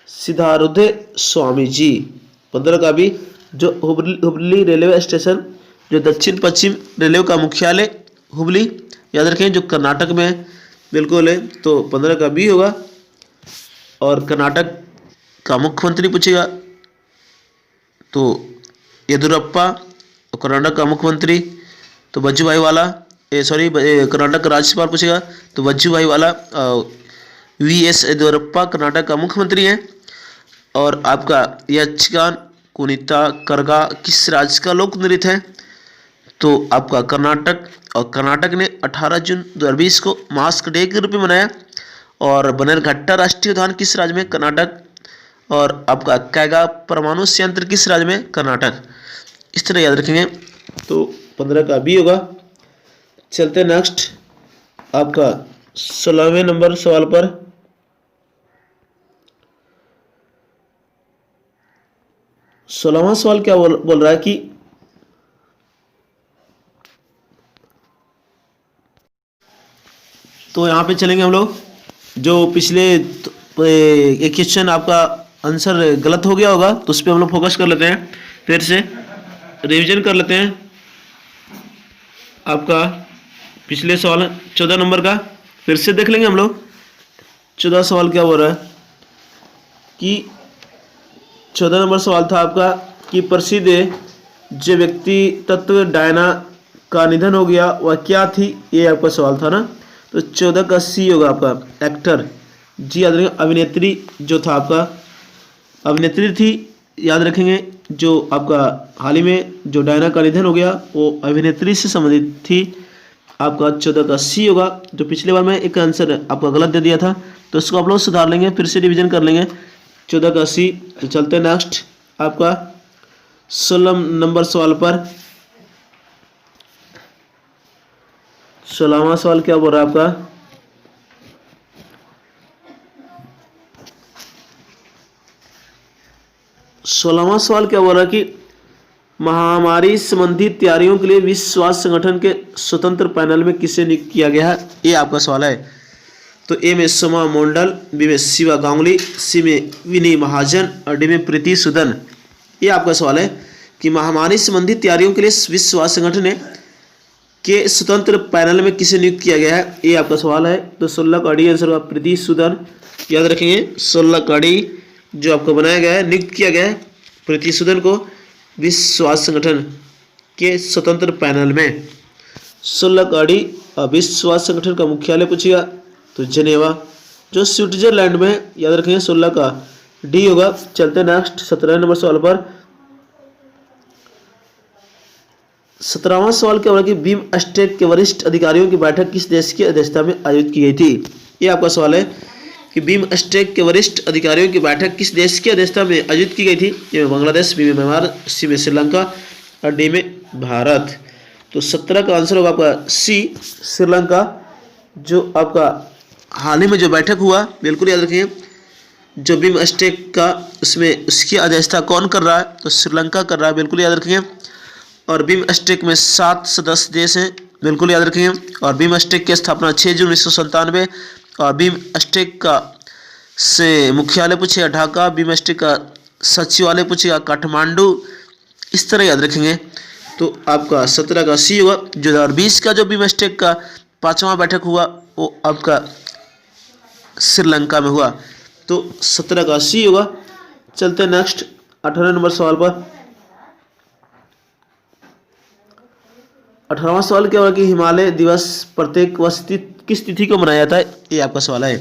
Speaker 1: सिद्धार्थ स्वामी जी। 15 का भी जो हुबली रेलवे स्टेशन जो दक्षिण पश्चिम रेलवे का मुख्यालय हुबली, याद रखें, जो कर्नाटक में है, बिल्कुल है। तो 15 का बी होगा। और कर्नाटक का मुख्यमंत्री पूछेगा तो येदियुरप्पा, कर्नाटक का मुख्यमंत्री तो वजुभाई वाला, कर्नाटक का राज्यपाल पूछेगा तो वजुभाई वाला। VS येदियुरप्पा कर्नाटक का मुख्यमंत्री है। और आपका यक्षगान कुनिता करगा किस राज्य का लोक नृत्य है? तो आपका कर्नाटक, और कर्नाटक ने 18 जून 2020 को मास्क डे के रूप में मनाया। और बनेरघट्टा राष्ट्रीय उद्यान किस राज्य में? कर्नाटक। और आपका कैगा परमाणु संयंत्र किस राज्य में? कर्नाटक। इस तरह याद रखेंगे। तो 15 का बी होगा। चलते नेक्स्ट आपका 16वें नंबर सवाल पर। 16वां सवाल क्या बोल रहा है कि तो यहाँ पे चलेंगे हम लोग। जो पिछले एक क्वेश्चन आपका आंसर गलत हो गया होगा, तो उस पर हम लोग फोकस कर लेते हैं, फिर से रिवीजन कर लेते हैं। आपका पिछले सवाल 14 नंबर का फिर से देख लेंगे हम लोग। 14 सवाल क्या हो रहा है कि 14 नंबर सवाल था आपका कि प्रसिद्ध जो व्यक्ति तत्व डायना का निधन हो गया वह क्या थी? ये आपका सवाल था ना। तो 14 का सी होगा आपका एक्टर जी, याद रखेंगे। अभिनेत्री जो था आपका, अभिनेत्री थी, याद रखेंगे। जो आपका हाल ही में जो डायना का निधन हो गया वो अभिनेत्री से संबंधित थी। आपका 14 का सी होगा। जो पिछले बार में एक आंसर आपका गलत दे दिया था, तो उसको आप लोग सुधार लेंगे, फिर से रिवीजन कर लेंगे। 14 का सी। तो चलते हैं नेक्स्ट आपका 16 नंबर सवाल पर। 16वां सवाल क्या बोल रहा है आपका? सोलहवां सवाल क्या बोल रहा है कि महामारी संबंधी तैयारियों के लिए विश्व स्वास्थ्य संगठन के स्वतंत्र पैनल में किसे नियुक्त किया गया है? ये आपका सवाल है। तो ए में सोमा मंडल, बी में शिवा गांगुली, सी में विनी महाजन और डी में प्रीति सुदन। ये आपका सवाल है कि महामारी संबंधी तैयारियों के लिए विश्व स्वास्थ्य संगठन के स्वतंत्र पैनल में किसे नियुक्त किया गया है? ये आपका सवाल है। तो 16 का डी आंसर होगा प्रीति सुदन। याद रखेंगे 16 का डी जो आपको बनाया गया है, नियुक्त किया गया है प्रीति सुदन को विश्व स्वास्थ्य संगठन के स्वतंत्र पैनल में। 16 का डी विश्व स्वास्थ्य संगठन का मुख्यालय पूछेगा तो जेनेवा जो स्विट्जरलैंड में है, याद रखेंगे 16 का डी होगा। चलते नेक्स्ट 17 नंबर सवाल पर। 17वां सवाल क्या होगा कि बिमस्टेक के वरिष्ठ अधिकारियों की बैठक किस देश की अध्यक्षता में आयोजित की गई थी। ये आपका सवाल है कि बिमस्टेक के वरिष्ठ अधिकारियों की बैठक किस देश की अध्यक्षता में आयोजित की गई थी। ए में बांग्लादेश, बी में म्यांमार, सी में श्रीलंका और डी में भारत। तो 17 का आंसर होगा आपका सी श्रीलंका। जो आपका हाल ही में जो बैठक हुआ, बिल्कुल याद रखिए, जो बिमस्टेक का उसमें उसकी अध्यक्षता कौन कर रहा है तो श्रीलंका कर रहा है, बिल्कुल याद रखिए। और बिमस्टेक में 7 सदस्य देश हैं, बिल्कुल याद रखिए। और बिमस्टेक की स्थापना 6 जून 1997 और बिमस्टेक का से मुख्यालय पूछेगा ढाका, बिमस्टेक का सचिवालय पूछेगा काठमांडू, इस तरह याद रखेंगे। तो आपका 17 का सी होगा। जो 2020 का जो बिमस्टेक का 5वां बैठक हुआ वो आपका श्रीलंका में हुआ। तो 17 का सी होगा। चलते नेक्स्ट 18 नंबर सवाल पर। 18वां सवाल क्या होगा कि हिमालय दिवस प्रत्येक वर्ष किस तिथि को मनाया जाता है। ये आपका सवाल है।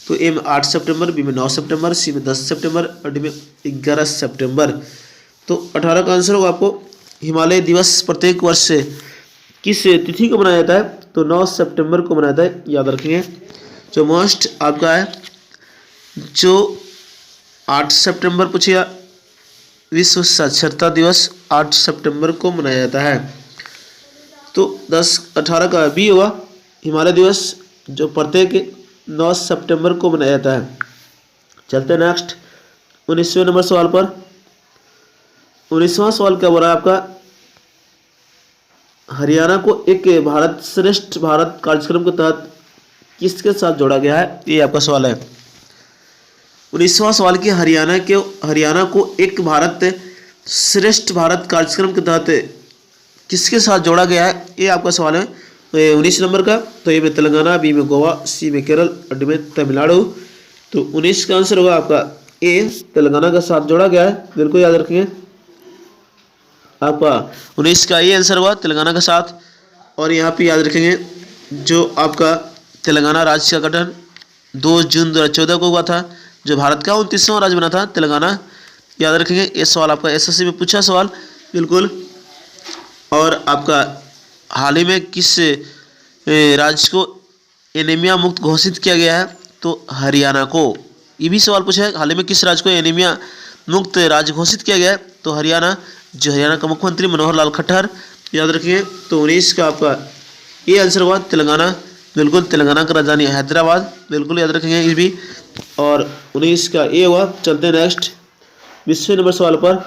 Speaker 1: तो ए में 8 सितंबर, बी में 9 सितंबर, सी में 10 सितंबर और डी में 11 सितंबर। तो 18 का आंसर होगा आपको हिमालय दिवस प्रत्येक वर्ष से किस तिथि को मनाया जाता है तो 9 सितंबर को मनाया जाता है, याद रखेंगे। जो मोस्ट आपका है जो 8 सितंबर पूछिएगा, विश्व साक्षरता दिवस 8 सितंबर को मनाया जाता है। तो 18 का बी होगा हिमालय दिवस जो प्रत्येक 9 सितंबर को मनाया जाता है। चलते नेक्स्ट 19वें नंबर सवाल पर। 19वां सवाल क्या बोल रहा है आपका, हरियाणा को एक भारत श्रेष्ठ भारत कार्यक्रम के तहत किसके साथ जोड़ा गया है। ये आपका सवाल है। 19वां सवाल कि हरियाणा को एक भारत श्रेष्ठ भारत कार्यक्रम के तहत किसके साथ जोड़ा गया है, ये आपका सवाल है। तो ये 19 नंबर का। तो ए में तेलंगाना, बी में गोवा, सी में केरल और डी में तमिलनाडु। तो 19 का आंसर होगा आपका ए तेलंगाना के साथ जोड़ा गया है, बिल्कुल याद रखिए। आपका 19 का ये आंसर हुआ तेलंगाना के साथ। और यहाँ पे याद रखेंगे जो आपका तेलंगाना राज्य का गठन 2 जून 2014 को हुआ था, जो भारत का 29वां राज्य बना था तेलंगाना, याद रखेंगे। ये सवाल आपका एसएससी में पूछा सवाल, बिल्कुल। और आपका हाल ही में किस राज्य को एनीमिया मुक्त घोषित किया गया है तो हरियाणा को। ये भी सवाल पूछा है, हाल ही में किस राज्य को एनीमिया मुक्त राज्य घोषित किया गया है तो हरियाणा। जो हरियाणा का मुख्यमंत्री मनोहर लाल खट्टर, याद रखिए। तो 19 का आपका ये आंसर हुआ तेलंगाना, बिल्कुल। तेलंगाना का राजधानी हैदराबाद, बिल्कुल याद रखेंगे ये भी। और 19 का ये हुआ। चलते हैं नेक्स्ट 20वें नंबर सवाल पर।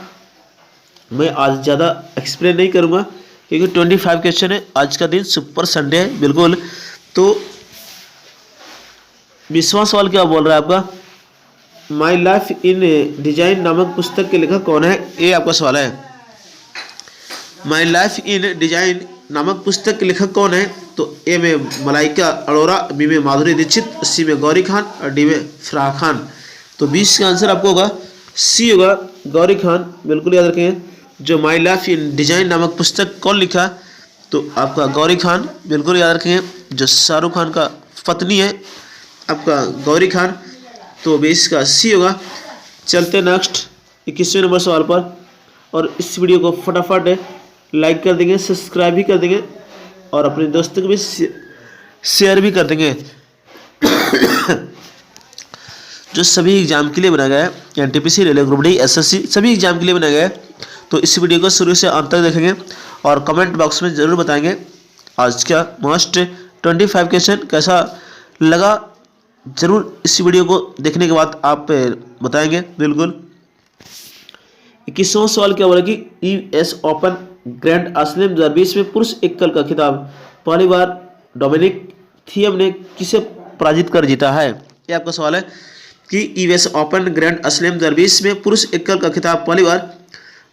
Speaker 1: मैं आज ज़्यादा एक्सप्लेन नहीं करूँगा क्योंकि 25 क्वेश्चन है, आज का दिन सुपर संडे है, बिल्कुल। तो 20वां सवाल क्या बोल रहा है आपका, माई लाइफ इन डिजाइन नामक पुस्तक के लेखक कौन है। ये आपका सवाल है। माई लाइफ इन डिजाइन नामक पुस्तक के लेखक कौन है तो ए में मलाइका अरोरा, बी में माधुरी दीक्षित, सी में गौरी खान और डी में फराह खान। तो 20 का आंसर आपको होगा सी होगा गौरी खान, बिल्कुल याद रखेंगे। जो माई लाइफ इन डिजाइन नामक पुस्तक कौन लिखा तो आपका गौरी खान, बिल्कुल याद रखेंगे। जो शाहरुख खान का पत्नी है आपका गौरी खान। तो 20 का सी होगा। चलते नेक्स्ट 21वें नंबर सवाल पर। और इस वीडियो को फटाफट लाइक कर देंगे, सब्सक्राइब भी कर देंगे और अपने दोस्तों को भी शेयर भी कर देंगे। जो सभी एग्जाम के लिए बनाया गया है, NTPC, railway group D, SSC, सभी एग्जाम के लिए बनाया गया है। तो इस वीडियो को शुरू से अंत तक देखेंगे और कमेंट बॉक्स में ज़रूर बताएंगे आज का मोस्ट 25 क्वेश्चन कैसा लगा। जरूर इस वीडियो को देखने के बाद आप बताएंगे, बिल्कुल। 21वां सवाल क्या बोला कि यूएस ओपन ग्रैंड स्लैम 2020 में पुरुष एकल का खिताब पहली बार डोमिनिक थियम ने किसे पराजित कर जीता है। ये आपका सवाल है कि यूएस ओपन ग्रैंड स्लैम 2020 में पुरुष एकल का खिताब पहली बार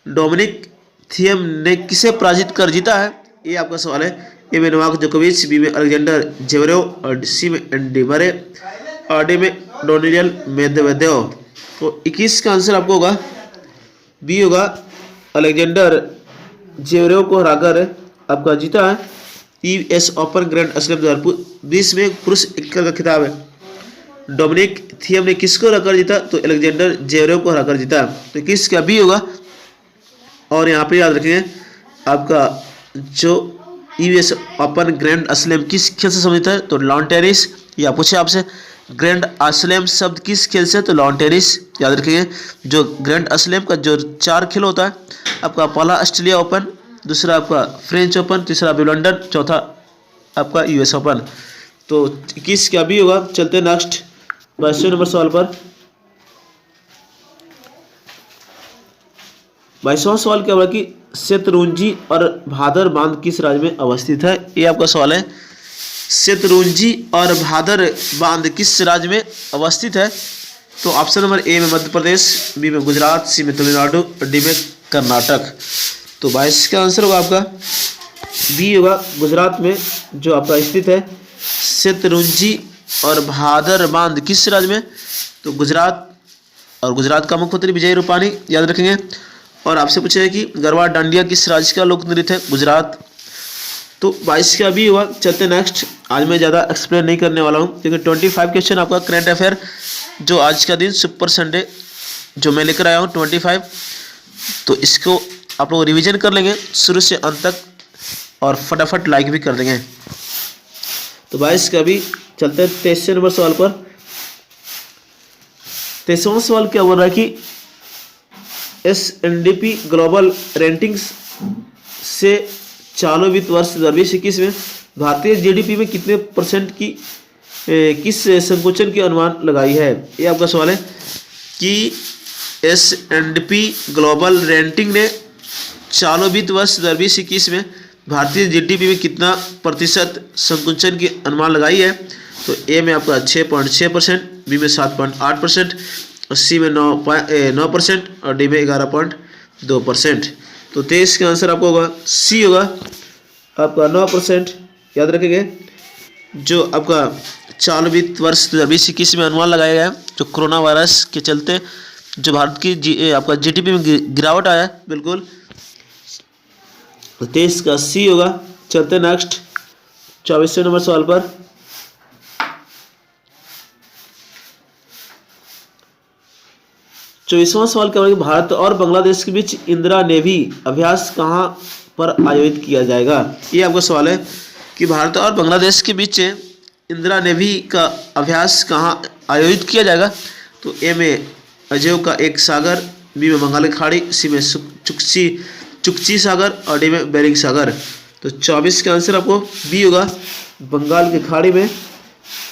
Speaker 1: डोमिनिक थियम ने किसे पराजित कर जीता है। ये आपका सवाल है। ए में नोवाक जोकोविच, बी में अलेक्जेंडर जेवरेव और सी में एंडी मरे और डी में डोनियल मेदवेदेव। तो 21 का आंसर आपको होगा बी होगा अलेक्जेंडर जेवरेव को हराकर आपका जीता है यूएस ओपन ग्रैंड स्लैम 2020 में पुरुष एकल का खिताब है। डोमिनिक थियम ने किसको हराकर जीता? तो अलेक्जेंडर जेवरेव को हराकर जीता। तो किस क्या भी होगा। और यहाँ पे याद रखेंगे आपका जो यूएस ओपन ग्रैंड स्लैम किस खेल से संबंधित है? तो लॉन टेनिस। या पूछे आपसे ग्रैंड स्लैम शब्द किस खेल से? तो लॉन टेनिस। याद रखेंगे जो ग्रैंड स्लैम का जो 4 खेल होता है आपका पहला ऑस्ट्रेलिया ओपन, दूसरा आपका फ्रेंच ओपन, तीसरा विंबलडन, चौथा आपका यूएस ओपन। तो किस क्या भी होगा। चलते हैं नेक्स्ट 22वें नंबर सवाल पर। 22वां सवाल क्या होगा कि शतरुंजी और भादर बांध किस राज्य में अवस्थित है? ये आपका सवाल है। शतरुंजी और भादर बांध किस राज्य में अवस्थित है? तो ऑप्शन नंबर ए में मध्य प्रदेश, बी में गुजरात, सी में तमिलनाडु और डी में कर्नाटक। तो 22 का आंसर होगा आपका बी होगा, गुजरात में जो आपका स्थित है शतरुंजी और भादर बांध किस राज्य में? तो गुजरात। और गुजरात का मुख्यमंत्री विजय रूपाणी। याद रखेंगे। और आपसे पूछे कि गरबा डांडिया किस राज्य का लोक नृत्य है? गुजरात। तो 22 का भी हुआ। चलते नेक्स्ट। आज मैं ज़्यादा एक्सप्लेन नहीं करने वाला हूँ क्योंकि 25 क्वेश्चन आपका करंट अफेयर जो आज का दिन सुपर संडे जो मैं लेकर आया हूँ 25, तो इसको आप लोग रिवीजन कर लेंगे शुरू से अंत तक और फटाफट लाइक भी कर देंगे। तो 22 का भी। चलते हैं 23वें नंबर सवाल पर। 23वां सवाल क्या बोल रहा है कि एसएनडीपी ग्लोबल रेटिंग्स से चालू वित्त वर्ष 2020-21 में भारतीय जीडीपी में कितने % की किस संकुचन की अनुमान लगाई है? ये आपका सवाल है कि एसएनडीपी ग्लोबल रेटिंग ने चालू वित्त वर्ष 2020-21 में भारतीय जीडीपी में कितना % संकुचन की अनुमान लगाई है? तो ए में आपका 6.6%, बी में 7.8%, और सी में 9% और डी में 11.2%। तो 23 का आंसर आपको होगा सी होगा आपका 9%। याद रखेंगे जो आपका चालू वित्त वर्ष 2020-21 में अनुमान लगाया गया है जो कोरोना वायरस के चलते जो भारत की आपका जीडीपी में गिरावट आया है बिल्कुल। तो 23 का सी होगा। चलते नेक्स्ट 24वें नंबर सवाल पर। 24वां सवाल क्या होगा कि भारत और बांग्लादेश के बीच इंदिरा नेवी अभ्यास कहाँ पर आयोजित किया जाएगा? ये आपका सवाल है कि भारत और बांग्लादेश के बीच इंदिरा नेवी का अभ्यास कहाँ आयोजित किया जाएगा? तो ए में अजय का एक सागर, बी में बंगाल की खाड़ी, सी में चुकची सागर और डी में बेरिंग सागर। तो 24 का आंसर आपको बी होगा, बंगाल की खाड़ी में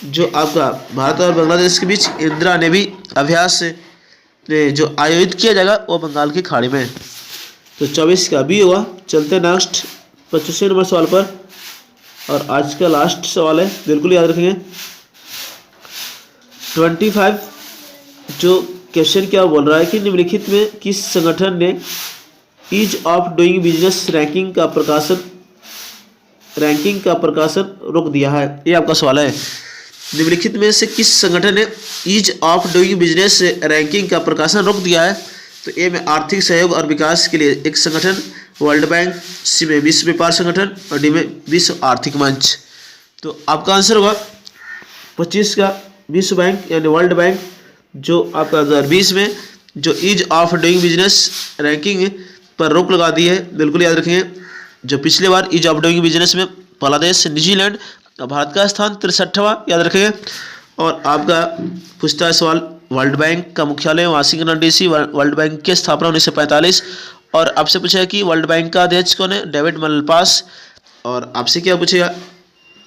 Speaker 1: जो आपका भारत और बांग्लादेश के बीच इंदिरा नेवी अभ्यास जो आयोजित किया जाएगा वो बंगाल की खाड़ी में। तो 24 का बी होगा। चलते नेक्स्ट 25वें नंबर सवाल पर और आज का लास्ट सवाल है, बिल्कुल याद रखेंगे। 25 जो क्वेश्चन क्या बोल रहा है कि निम्नलिखित में किस संगठन ने ease of doing business ranking का प्रकाशन रोक दिया है? ये आपका सवाल है। निम्नलिखित में से किस संगठन ने ease of doing business ranking का प्रकाशन रोक दिया है? तो ए में आर्थिक सहयोग और विकास के लिए एक संगठन वर्ल्ड बैंक, सी में विश्व व्यापार संगठन और डी में विश्व आर्थिक मंच। तो आपका आंसर होगा 25 का विश्व बैंक यानी वर्ल्ड बैंक जो आपका 2020 में जो ease of doing business ranking पर रोक लगा दी है। बिल्कुल याद रखेंगे जो पिछले बार ईज ऑफ डूइंग बिजनेस में पहला देश न्यूजीलैंड, भारत का स्थान 63वां, याद रखेंगे। और आपका पूछता है सवाल वर्ल्ड बैंक का मुख्यालय वाशिंगटन डीसी, वर्ल्ड बैंक की स्थापना 1945। और आपसे पूछेगा कि वर्ल्ड बैंक का अध्यक्ष कौन है? David Malpass. और आपसे क्या पूछेगा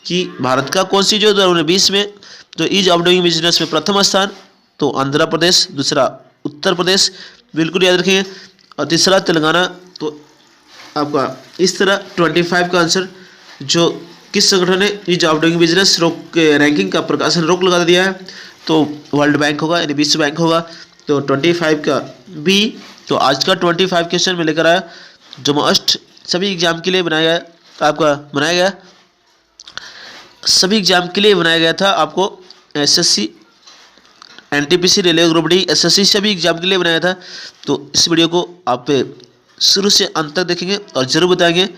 Speaker 1: कि भारत का कौन सी जो 2020 में जो ईज ऑफ डूइंग बिजनेस में प्रथम स्थान? तो आंध्र प्रदेश, दूसरा उत्तर प्रदेश, बिल्कुल याद रखेंगे, और तीसरा तेलंगाना। तो आपका इस तरह 25 का आंसर जो किस संगठन ने ease of doing business ranking का प्रकाशन रोक लगा दिया है? तो वर्ल्ड बैंक होगा यानी विश्व बैंक होगा। तो 25 का बी। तो आज का 25 क्वेश्चन में लेकर आया जो मस्ट सभी एग्जाम के लिए बनाया गया, आपका बनाया गया सभी एग्जाम के लिए बनाया गया था। आपको SSC, NTPC, railway group D, SSC सभी एग्जाम के लिए बनाया था। तो इस वीडियो को आप शुरू से अंत तक देखेंगे और ज़रूर बताएंगे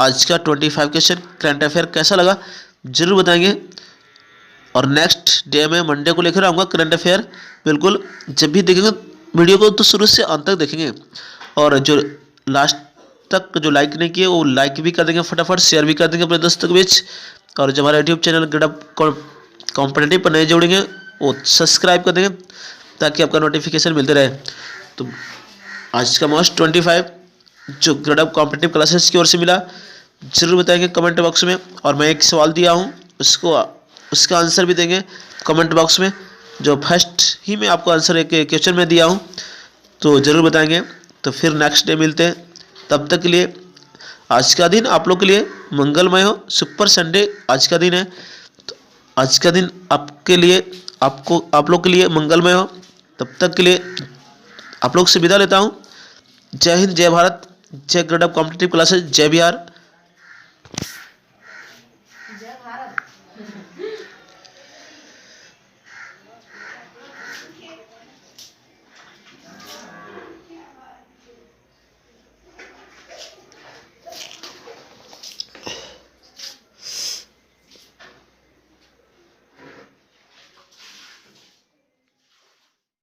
Speaker 1: आज का 25 क्वेश्चन करंट अफेयर कैसा लगा, जरूर बताएंगे। और नेक्स्ट डे में मंडे को लेकर आऊँगा करंट अफेयर। बिल्कुल जब भी देखेंगे वीडियो को तो शुरू से अंत तक देखेंगे। और जो लास्ट तक जो लाइक नहीं किए वो लाइक भी कर देंगे फटाफट, शेयर भी कर देंगे अपने दोस्तों के बीच। और जो हमारा यूट्यूब चैनल ग्रेडअप कॉम्पिटिटिव पर नए जोड़ेंगे वो सब्सक्राइब कर देंगे ताकि आपका नोटिफिकेशन मिलते रहे। तो आज का मोस्ट 25 जो ग्रेडअप कॉम्पिटिटिव क्लासेस की ओर से मिला जरूर बताएंगे कमेंट बॉक्स में। और मैं एक सवाल दिया हूँ उसका आंसर भी देंगे कमेंट बॉक्स में, जो फर्स्ट ही में आपको आंसर एक क्वेश्चन में दिया हूँ, तो ज़रूर बताएंगे। तो फिर नेक्स्ट डे मिलते हैं, तब तक के लिए आज का दिन आप लोग के लिए मंगलमय हो। सुपर संडे आज का दिन है, तो आज का दिन आपके लिए आप लोग के लिए मंगलमय हो। तब तक के लिए आप लोग से विदा लेता हूँ। जय हिंद, जय भारत, जय ग्रेडअप कॉम्पिटिटिव क्लासेस, जय बिहार।